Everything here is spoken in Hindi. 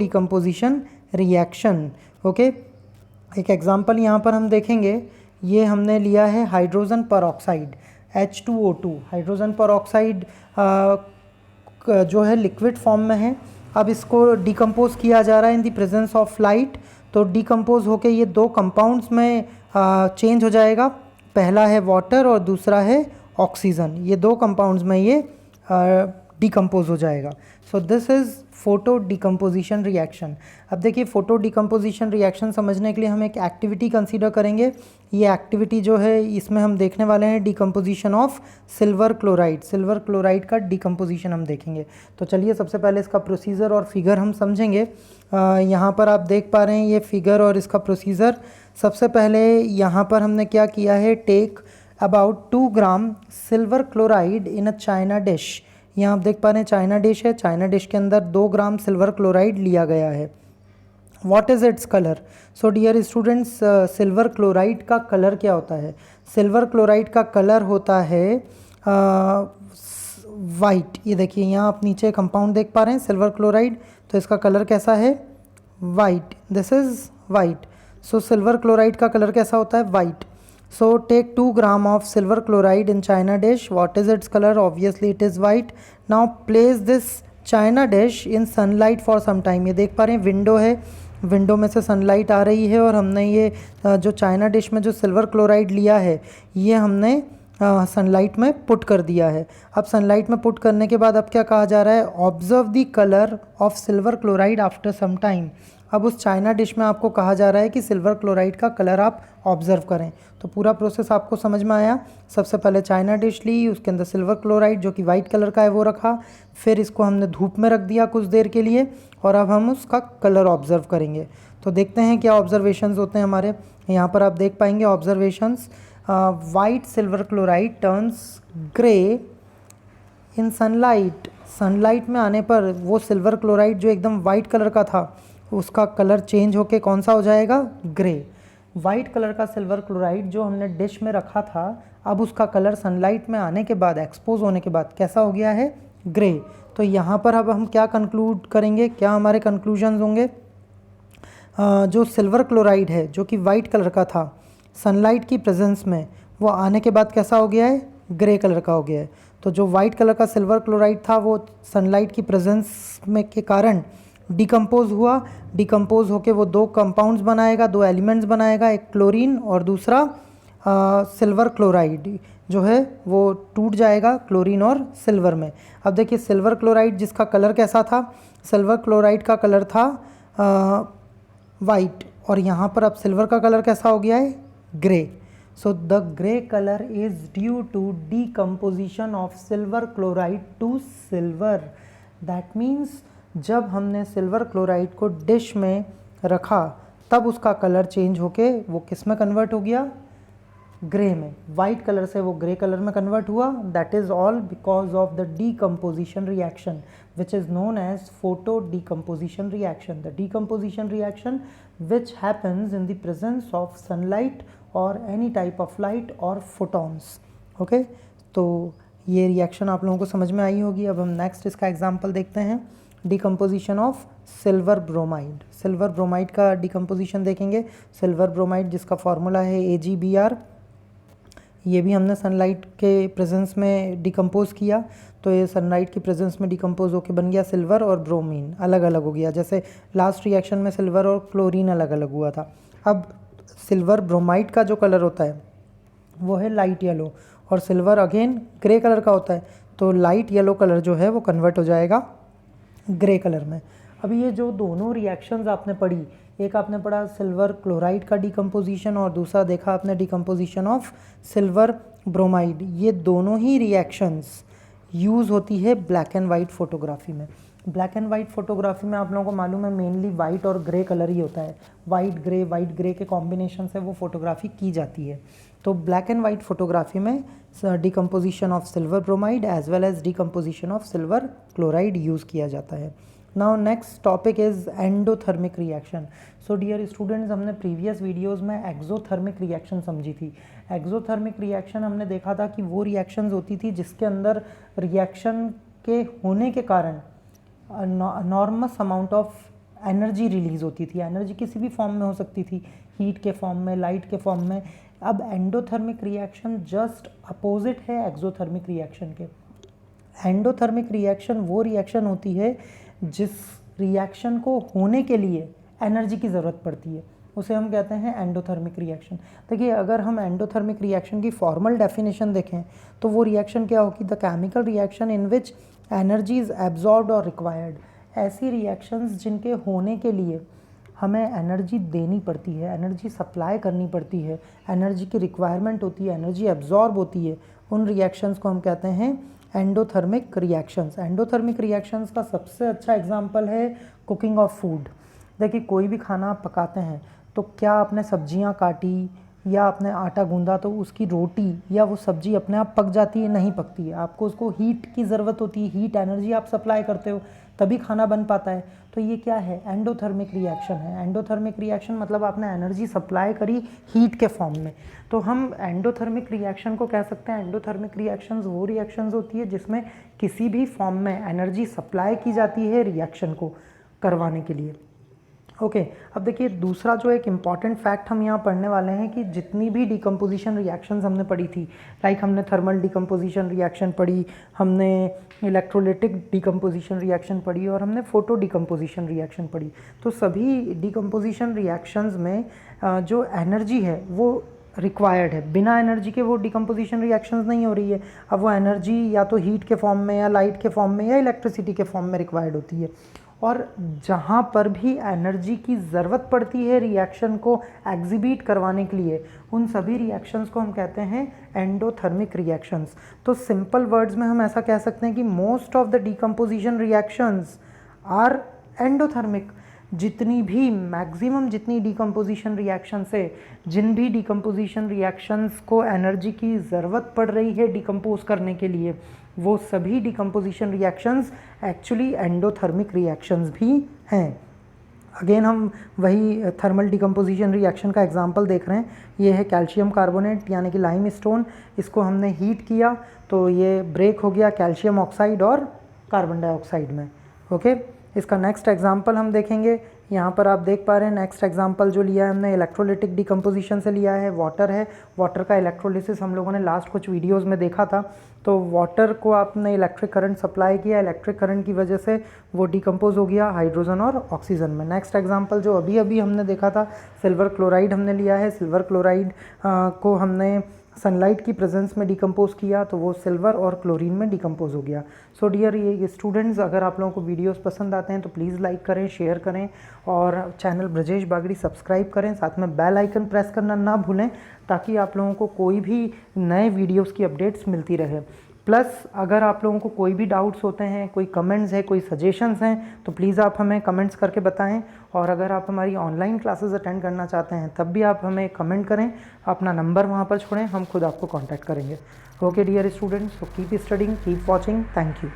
Decomposition reaction. ओके, एक एग्जांपल यहाँ पर हम देखेंगे। ये हमने लिया है hydrogen peroxide H2O2। Hydrogen peroxide जो है लिक्विड फॉर्म में है। अब इसको डिकम्पोज किया जा रहा है इन द प्रेजेंस ऑफ लाइट। तो डिकम्पोज होके ये दो कंपाउंड्स में चेंज हो जाएगा। पहला है वाटर और दूसरा है ऑक्सीजन। ये दो कंपाउंड्स में ये डिकम्पोज हो जाएगा। So this is photo decomposition reaction. अब देखिए, फोटो डिकम्पोजिशन रिएक्शन समझने के लिए हम एक एक्टिविटी कंसीडर करेंगे। ये एक्टिविटी जो है इसमें हम देखने वाले हैं decomposition of silver chloride. Silver chloride का डिकम्पोजिशन हम देखेंगे। तो चलिए सबसे पहले इसका प्रोसीजर और फिगर हम समझेंगे। यहाँ पर आप देख पा रहे हैं ये फिगर और इसका प्रोसीजर। सबसे पहले यहाँ पर हमने क्या किया है, take about 2 gram silver chloride in a china dish. यहाँ आप देख पा रहे हैं चाइना डिश है। चाइना डिश के अंदर 2 ग्राम सिल्वर क्लोराइड लिया गया है। What is its colour? So dear students, silver chloride का कलर क्या होता है? सिल्वर क्लोराइड का कलर होता है वाइट। ये देखिए, यहाँ आप नीचे कंपाउंड देख पा रहे हैं सिल्वर क्लोराइड, तो इसका कलर कैसा है? White. This is white. So silver chloride का कलर कैसा होता है? White. So take 2 gram of silver chloride in china dish. What is its color? Obviously it is white. Now place this china dish in sunlight for some time. ये देख पा रहे हैं विंडो है, विंडो में से सनलाइट आ रही है और हमने ये जो चाइना डिश में जो सिल्वर क्लोराइड लिया है ये हमने सनलाइट में पुट कर दिया है। अब सनलाइट में पुट करने के बाद अब क्या कहा जा रहा है? Observe the colour of silver chloride after some time. अब उस चाइना डिश में आपको कहा जा रहा है कि सिल्वर क्लोराइड का कलर आप ऑब्जर्व करें। तो पूरा प्रोसेस आपको समझ में आया। सबसे पहले चाइना डिश ली, उसके अंदर सिल्वर क्लोराइड जो कि वाइट कलर का है वो रखा, फिर इसको हमने धूप में रख दिया कुछ देर के लिए और अब हम उसका कलर ऑब्जर्व करेंगे। तो देखते हैं क्या ऑब्जर्वेशंस होते हैं हमारे। यहाँ पर आप देख पाएंगे observations. White silver chloride turns grey इन सनलाइट। सनलाइट में आने पर वो सिल्वर क्लोराइड जो एकदम वाइट कलर का था उसका कलर चेंज होके कौन सा हो जाएगा? ग्रे। वाइट कलर का सिल्वर क्लोराइड जो हमने डिश में रखा था अब उसका कलर सनलाइट में आने के बाद, एक्सपोज होने के बाद कैसा हो गया है? ग्रे। तो यहाँ पर अब हम क्या कंक्लूड करेंगे, क्या हमारे कंक्लूजन्स होंगे? जो सिल्वर क्लोराइड है जो कि वाइट कलर का था सनलाइट की प्रेजेंस में, वो आने के बाद कैसा हो गया है? ग्रे कलर का हो गया है। तो जो वाइट कलर का सिल्वर क्लोराइड था वो सनलाइट की प्रेजेंस में के कारण डिकम्पोज हुआ। डिकम्पोज होके वो दो कंपाउंड्स बनाएगा, दो एलिमेंट्स बनाएगा, एक क्लोरीन और दूसरा सिल्वर क्लोराइड जो है वो टूट जाएगा क्लोरीन और सिल्वर में। अब देखिए सिल्वर क्लोराइड जिसका कलर कैसा था? सिल्वर क्लोराइड का कलर था वाइट और यहाँ पर अब सिल्वर का कलर कैसा हो गया है? Grey. So the grey colour is due to decomposition of silver chloride to silver. That means जब हमने सिल्वर क्लोराइड को डिश में रखा तब उसका कलर चेंज होके वो किस में कन्वर्ट हो गया? ग्रे में। वाइट कलर से वो ग्रे कलर में कन्वर्ट हुआ। That is all because of the decomposition reaction which is known as photo decomposition reaction. The decomposition reaction which happens in the presence of sunlight or any type of light or photons. Okay, तो ये रिएक्शन आप लोगों को समझ में आई होगी। अब हम नेक्स्ट इसका एग्जाम्पल देखते हैं। Decomposition of silver bromide. Silver bromide का डिकम्पोजिशन देखेंगे। सिल्वर ब्रोमाइड जिसका फॉर्मूला है AgBr। ये भी हमने सनलाइट के प्रेजेंस में डिकम्पोज किया तो ये सनलाइट की प्रेजेंस में डिकम्पोज होकर बन गया सिल्वर और ब्रोमीन, अलग अलग हो गया। जैसे लास्ट रिएक्शन में सिल्वर और क्लोरीन अलग अलग हुआ था। अब सिल्वर ब्रोमाइड का जो कलर होता है वो है लाइट येलो और सिल्वर अगेन ग्रे कलर का होता है। तो लाइट येलो कलर जो है वो कन्वर्ट हो जाएगा ग्रे कलर में। अभी ये जो दोनों रिएक्शंस आपने पढ़ी, एक आपने पढ़ा सिल्वर क्लोराइड का डिकम्पोजिशन और दूसरा देखा आपने डिकम्पोजिशन ऑफ सिल्वर ब्रोमाइड। ये दोनों ही रिएक्शंस यूज़ होती है ब्लैक एंड वाइट फोटोग्राफी में। ब्लैक एंड वाइट फोटोग्राफी में आप लोगों को मालूम है मेनली वाइट और ग्रे कलर ही होता है। वाइट ग्रे के कॉम्बिनेशन से वो फोटोग्राफी की जाती है। तो ब्लैक एंड वाइट फोटोग्राफी में decomposition of silver bromide as well as decomposition of silver chloride use किया जाता है। Now next topic is endothermic reaction. So dear students, हमने प्रीवियस वीडियोज़ में एक्सोथर्मिक रिएक्शन समझी थी। एक्सोथर्मिक रिएक्शन हमने देखा था कि वो रिएक्शंस होती थी जिसके अंदर रिएक्शन के होने के कारण norms amount of energy release होती थी। एनर्जी किसी भी फॉर्म में हो सकती थी, हीट के फॉर्म में, लाइट के फॉर्म में। अब एंडोथर्मिक रिएक्शन जस्ट अपोजिट है एक्सोथर्मिक रिएक्शन के। एंडोथर्मिक रिएक्शन वो रिएक्शन होती है जिस रिएक्शन को होने के लिए एनर्जी की ज़रूरत पड़ती है, उसे हम कहते हैं एंडोथर्मिक रिएक्शन। देखिए, अगर हम एंडोथर्मिक रिएक्शन की फॉर्मल डेफिनेशन देखें तो वो रिएक्शन क्या होगी? The chemical reaction in which energy is absorbed और रिक्वायर्ड। ऐसी रिएक्शंस जिनके होने के लिए हमें एनर्जी देनी पड़ती है, एनर्जी सप्लाई करनी पड़ती है, एनर्जी की रिक्वायरमेंट होती है, एनर्जी एब्जॉर्ब होती है, उन रिएक्शंस को हम कहते हैं एंडोथर्मिक रिएक्शंस। एंडोथर्मिक रिएक्शंस का सबसे अच्छा एग्जांपल है कुकिंग ऑफ फूड। देखिए, कोई भी खाना आप पकाते हैं तो क्या आपने सब्जियां काटी या आपने आटा गूंदा तो उसकी रोटी या वो सब्जी अपने आप पक जाती है? नहीं पकती है। आपको उसको हीट की ज़रूरत होती है, हीट एनर्जी आप सप्लाई करते हो तभी खाना बन पाता है। तो ये क्या है? एंडोथर्मिक रिएक्शन है। एंडोथर्मिक रिएक्शन मतलब आपने एनर्जी सप्लाई करी हीट के फॉर्म में, तो हम एंडोथर्मिक रिएक्शन को कह सकते हैं। एंडोथर्मिक रिएक्शंस वो रिएक्शंस होती है जिसमें किसी भी फॉर्म में एनर्जी सप्लाई की जाती है रिएक्शन को करवाने के लिए। ओके, अब देखिए, दूसरा जो एक इम्पॉर्टेंट फैक्ट हम यहाँ पढ़ने वाले हैं कि जितनी भी डिकम्पोजिशन रिएक्शंस हमने पढ़ी थी, लाइक हमने थर्मल डिकम्पोजिशन रिएक्शन पढ़ी, हमने इलेक्ट्रोलिटिक डिकम्पोजिशन रिएक्शन पढ़ी और हमने फोटो डिकम्पोजिशन रिएक्शन पढ़ी। तो सभी डिकम्पोजिशन रिएक्शंस में जो एनर्जी है वो रिक्वायर्ड है। बिना एनर्जी के वो डिकम्पोजिशन रिएक्शंस नहीं हो रही है। अब वो एनर्जी या तो हीट के फॉर्म में या लाइट के फॉर्म में या इलेक्ट्रिसिटी के फॉर्म में रिक्वायर्ड होती है। और जहाँ पर भी एनर्जी की ज़रूरत पड़ती है रिएक्शन को एग्जिबिट करवाने के लिए, उन सभी रिएक्शंस को हम कहते हैं एंडोथर्मिक रिएक्शंस। तो सिंपल वर्ड्स में हम ऐसा कह सकते हैं कि most of the decomposition reactions are endothermic. जितनी भी मैक्सिमम जितनी डिकम्पोजिशन रिएक्शन से जिन भी डिकम्पोजिशन रिएक्शंस को एनर्जी की ज़रूरत पड़ रही है डिकम्पोज करने के लिए, वो सभी decomposition reactions actually endothermic reactions भी हैं। अगेन हम वही थर्मल डिकम्पोजिशन रिएक्शन का एग्जांपल देख रहे हैं। ये है कैल्शियम कार्बोनेट यानी कि लाइम स्टोन। इसको हमने हीट किया तो ये ब्रेक हो गया कैल्शियम ऑक्साइड और कार्बन डाइऑक्साइड में। ओके, इसका नेक्स्ट एग्जांपल हम देखेंगे। यहाँ पर आप देख पा रहे हैं नेक्स्ट एग्जांपल जो लिया है हमने इलेक्ट्रोलिटिक डिकम्पोजिशन से लिया है। वाटर है, वाटर का इलेक्ट्रोलिसिस हम लोगों ने लास्ट कुछ वीडियोस में देखा था। तो वाटर को आपने इलेक्ट्रिक करंट सप्लाई किया, इलेक्ट्रिक करंट की वजह से वो डिकम्पोज हो गया हाइड्रोजन और ऑक्सीजन में। नेक्स्ट एग्जांपल जो अभी अभी हमने देखा था, सिल्वर क्लोराइड हमने लिया है। सिल्वर क्लोराइड को हमने सनलाइट की प्रेजेंस में डिकम्पोज किया तो वो सिल्वर और क्लोरीन में डिकम्पोज हो गया। सो डियर ये स्टूडेंट्स, अगर आप लोगों को वीडियोस पसंद आते हैं तो प्लीज़ लाइक करें, शेयर करें और चैनल ब्रजेश बागड़ी सब्सक्राइब करें। साथ में बेल आइकन प्रेस करना ना भूलें ताकि आप लोगों को कोई भी नए वीडियोस की अपडेट्स मिलती रहे। प्लस अगर आप लोगों को कोई भी डाउट्स होते हैं, कोई कमेंट्स है, कोई सजेशंस हैं तो प्लीज़ आप हमें कमेंट्स करके बताएं। और अगर आप हमारी ऑनलाइन क्लासेस अटेंड करना चाहते हैं तब भी आप हमें कमेंट करें, अपना नंबर वहाँ पर छोड़ें, हम खुद आपको कॉन्टैक्ट करेंगे। Okay dear students, so keep studying, keep watching, thank you.